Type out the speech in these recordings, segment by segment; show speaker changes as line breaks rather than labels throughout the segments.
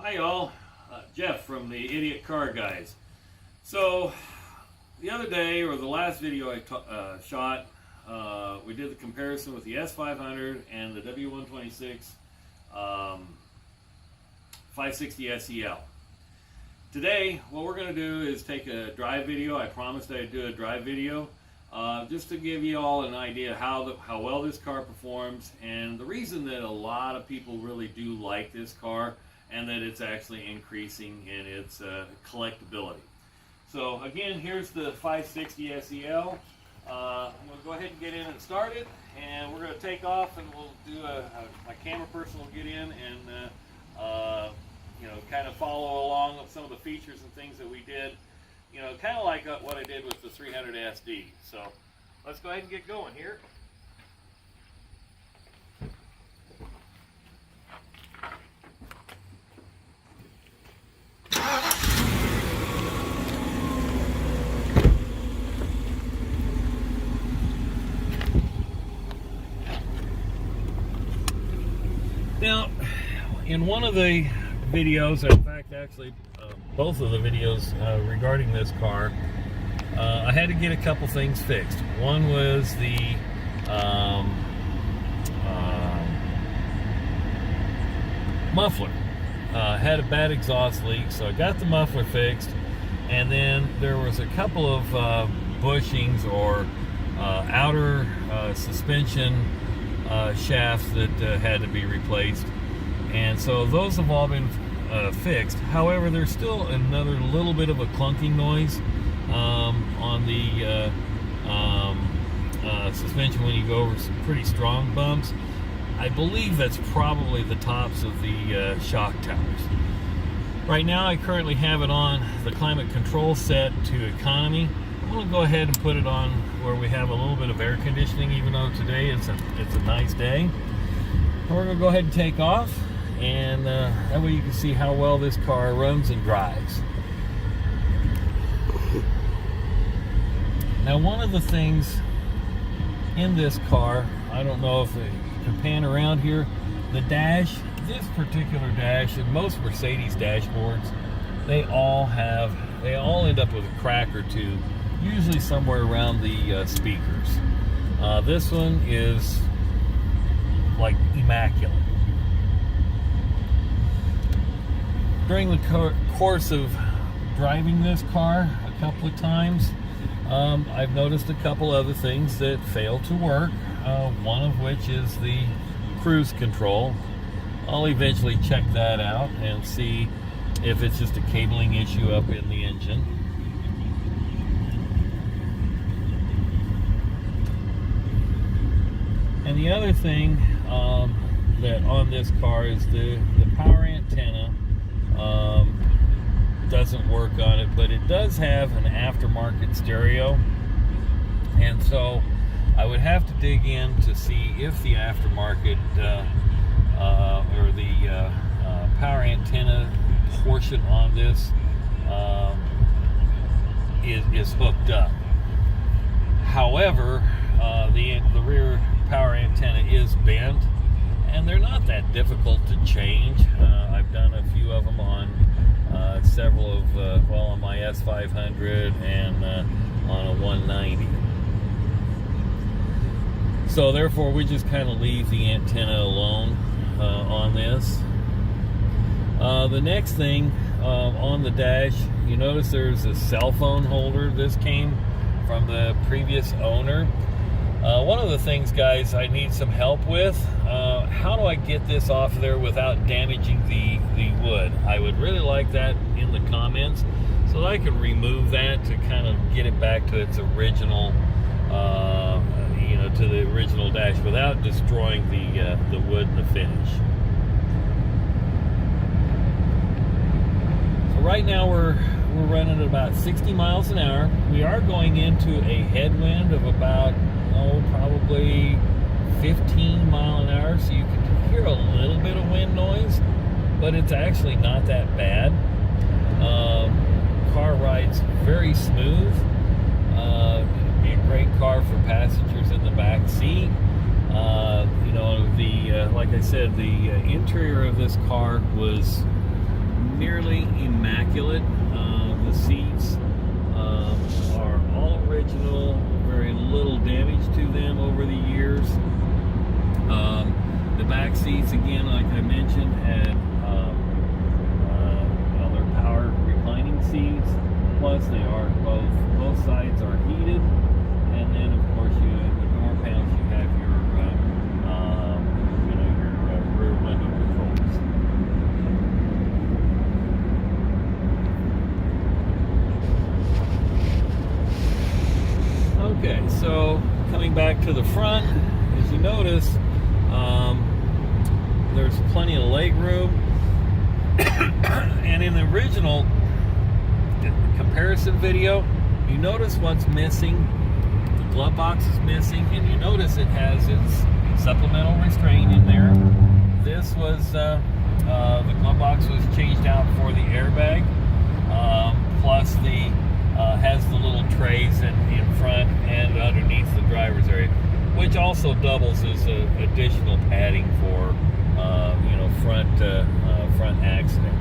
Hi y'all, Jeff from the Idiot Car Guys. So the other day, or the last video I shot, we did the comparison with the S500 and the W126 560 SEL. Today what we're going to do is take a drive video. I promised I'd do a drive video just to give you all an idea how well this car performs, and the reason that a lot of people really do like this car, and that it's actually increasing in its collectability. So again, here's the 560 SEL. I'm going to go ahead and get in and start it, and we're going to take off, and we'll do my camera person will get in and kind of follow along with some of the features and things that we did, kind of like what I did with the 300 SD. So let's go ahead and get going here. Now, in one of the videos, in fact, actually, both of the videos regarding this car, I had to get a couple things fixed. One was the muffler. Had a bad exhaust leak, so I got the muffler fixed, and then there was a couple of bushings or outer suspension shafts that had to be replaced, and so those have all been fixed. However, there's still another little bit of a clunking noise on the suspension when you go over some pretty strong bumps. I believe that's probably the tops of the shock towers. Right now I currently have it on the climate control set to economy. I'm going to go ahead and put it on where we have a little bit of air conditioning, even though today it's a nice day. And we're going to go ahead and take off, and that way you can see how well this car runs and drives. Now, one of the things in this car, I don't know if you can pan around here, the dash, this particular dash, and most Mercedes dashboards, they all end up with a crack or two, usually somewhere around the speakers. This one is like immaculate. During the course of driving this car a couple of times, I've noticed a couple other things that fail to work, one of which is the cruise control. I'll eventually check that out and see if it's just a cabling issue up in the engine. And the other thing that on this car is the power antenna doesn't work on it, but it does have an aftermarket stereo, and so I would have to dig in to see if the aftermarket or the power antenna portion on this is hooked up. However, the rear power antenna is bent, and they're not that difficult to change. I've done a few of them on several of, on my S500 and on a 190. So therefore, we just kind of leave the antenna alone on this. The next thing on the dash, you notice there's a cell phone holder. This came from the previous owner. One of the things, guys, I need some help with, how do I get this off there without damaging the wood? I would really like that in the comments so that I can remove that to kind of get it back to its original, to the original dash without destroying the wood and the finish. So right now we're running at about 60 miles an hour. We are going into a headwind of about probably 15 mile an hour, so you can hear a little bit of wind noise, but it's actually not that bad. Car rides very smooth. It'd be a great car for passengers in the back seat. Like I said, the interior of this car was nearly immaculate. The seats are all original, very little damage to them over the years. The back seats, again, like I mentioned, had they're power reclining seats. Plus, they are both sides are heated, and then of course the door panels, you have your your rear window controls. Okay, so coming back to the front, as you notice, there's plenty of leg room, and in the original comparison video, you notice what's missing. The glove box is missing, and you notice it has its supplemental restraint in there. This was the glove box was changed out for the airbag, plus the has the little trays in front and underneath the driver's area, which also doubles as additional padding for front accident.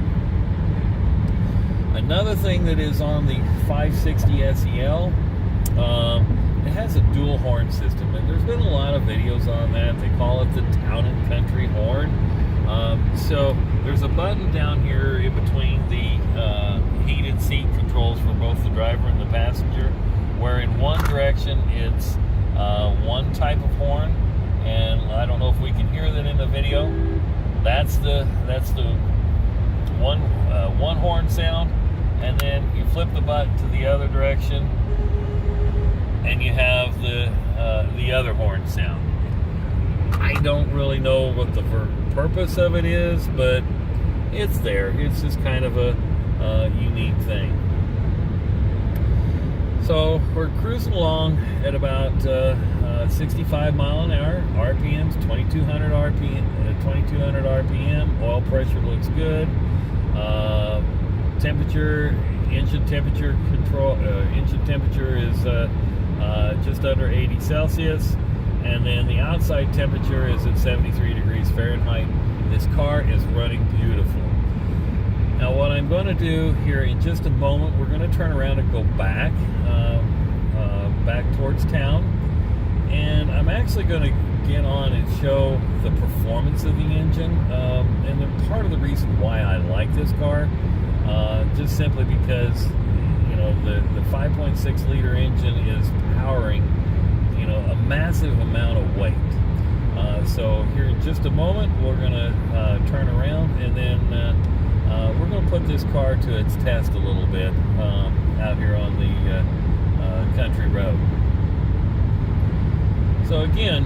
Another thing that is on the 560 SEL, it has a dual horn system, and there's been a lot of videos on that. They call it the Town and Country horn. So there's a button down here in between the heated seat controls for both the driver and the passenger, where in one direction it's one type of horn, and I don't know if we can hear that in the video. That's the one horn sound, and then you flip the button to the other direction, and you have the other horn sound. I don't really know what the purpose of it is, but it's there. It's just kind of a unique thing. So we're cruising along at about 65 mile an hour, RPMs 2200 RPM. Oil pressure looks good. Temperature, engine temperature control. Engine temperature is just under 80 Celsius, and then the outside temperature is at 73 degrees Fahrenheit. This car is running beautiful. Now, what I'm going to do here in just a moment, we're going to turn around and go back towards town, and I'm actually going to get on and show the performance of the engine, and part of the reason why I like this car, just simply because the 5.6 liter engine is powering a massive amount of weight. So here in just a moment, we're going to turn around, and then we're going to put this car to its test a little bit out here on the country road. So again,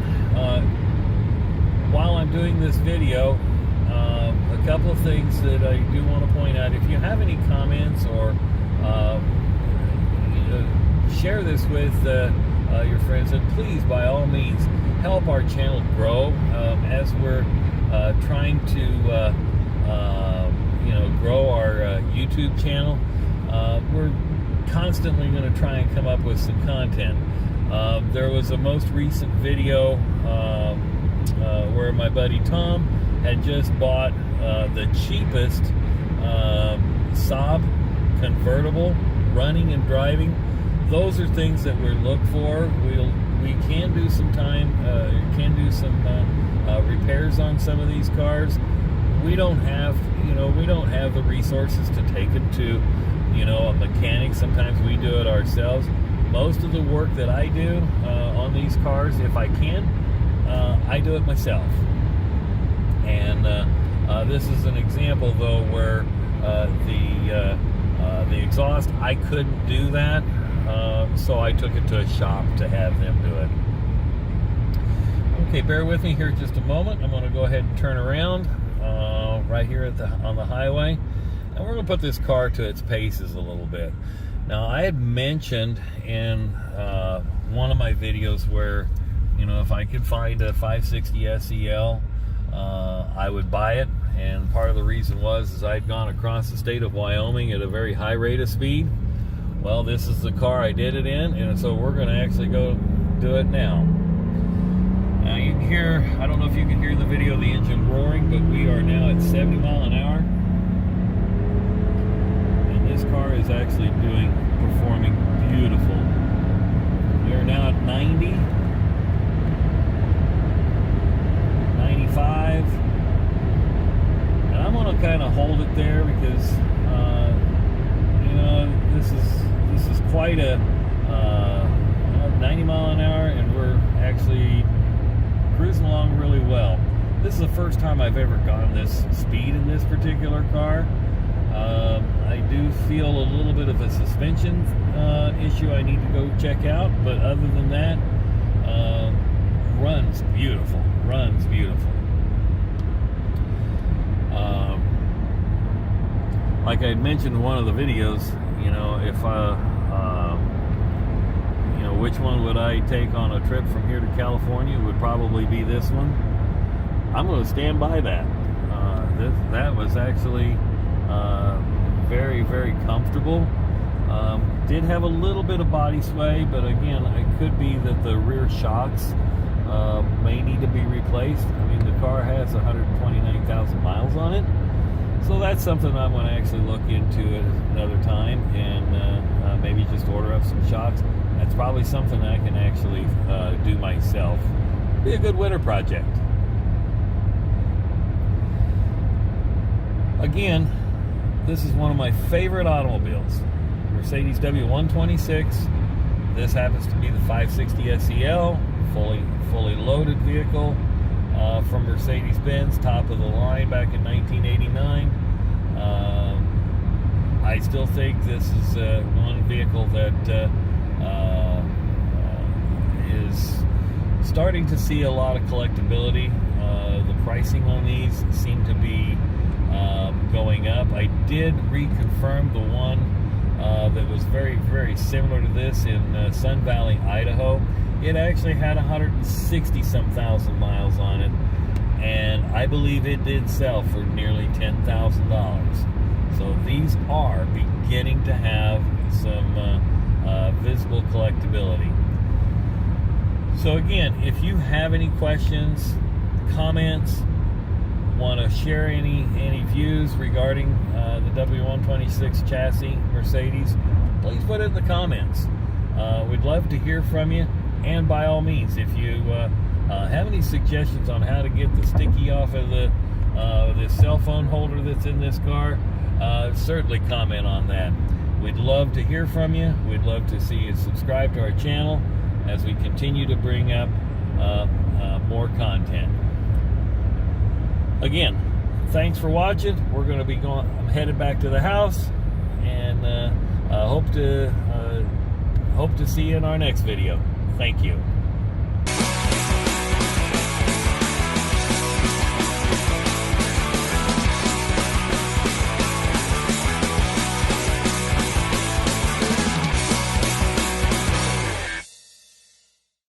while I'm doing this video, a couple of things that I do want to point out. If you have any comments or share this with your friends, and please, by all means, help our channel grow as we're trying to grow our YouTube channel. We're constantly going to try and come up with some content. There was a most recent video where my buddy Tom had just bought the cheapest Saab convertible, running and driving. Those are things that we look for. We can do some repairs on some of these cars. We don't have the resources to take it to a mechanic. Sometimes we do it ourselves. Most of the work that I do on these cars, if I can, I do it myself. And this is an example, though, where the exhaust, I couldn't do that, so I took it to a shop to have them do it. Okay, bear with me here just a moment. I'm going to go ahead and turn around right here on the highway, and we're going to put this car to its paces a little bit. Now, I had mentioned in one of my videos where, if I could find a 560 SEL, I would buy it. And part of the reason is I'd gone across the state of Wyoming at a very high rate of speed. Well, this is the car I did it in, and so we're going to actually go do it now. Now you can hear, I don't know if you can hear the video of the engine roaring, but we are now at 70 mile an hour. this car is actually performing beautiful. We are now at 90, 95, and I'm going to kind of hold it there because you know, this is quite a 90 mile an hour, and we're actually cruising along really well. This is the first time I've ever gone this speed in this particular car. I do feel a little bit of a suspension issue I need to go check out, but other than that, runs beautiful. Runs beautiful. Like I had mentioned in one of the videos, you know, if you know, which one would I take on a trip from here to California, would probably be this one. I'm going to stand by that. That was actually very, very comfortable. Did have a little bit of body sway, but again, it could be that the rear shocks may need to be replaced. I mean, the car has 129,000 miles on it, so that's something I'm going to actually look into at another time, and maybe just order up some shocks. That's probably something I can actually do myself. Be a good winter project. Again, this is one of my favorite automobiles, Mercedes W126. This happens to be the 560 SEL, fully loaded vehicle from Mercedes Benz, top of the line back in 1989. I still think this is one vehicle that is starting to see a lot of collectability. The pricing on these seem to be going up. I did reconfirm the one that was very, very similar to this in Sun Valley, Idaho. It actually had 160-some thousand miles on it, and I believe it did sell for nearly $10,000. So these are beginning to have some visible collectability. So again, if you have any questions, comments, want to share any views regarding the W126 chassis Mercedes, please put it in the comments. We'd love to hear from you, and by all means, if you have any suggestions on how to get the sticky off of the cell phone holder that's in this car, certainly comment on that. We'd love to hear from you. We'd love to see you subscribe to our channel as we continue to bring up more content. Again, thanks for watching. We're going to be going. I'm headed back to the house, and hope to see you in our next video. Thank you.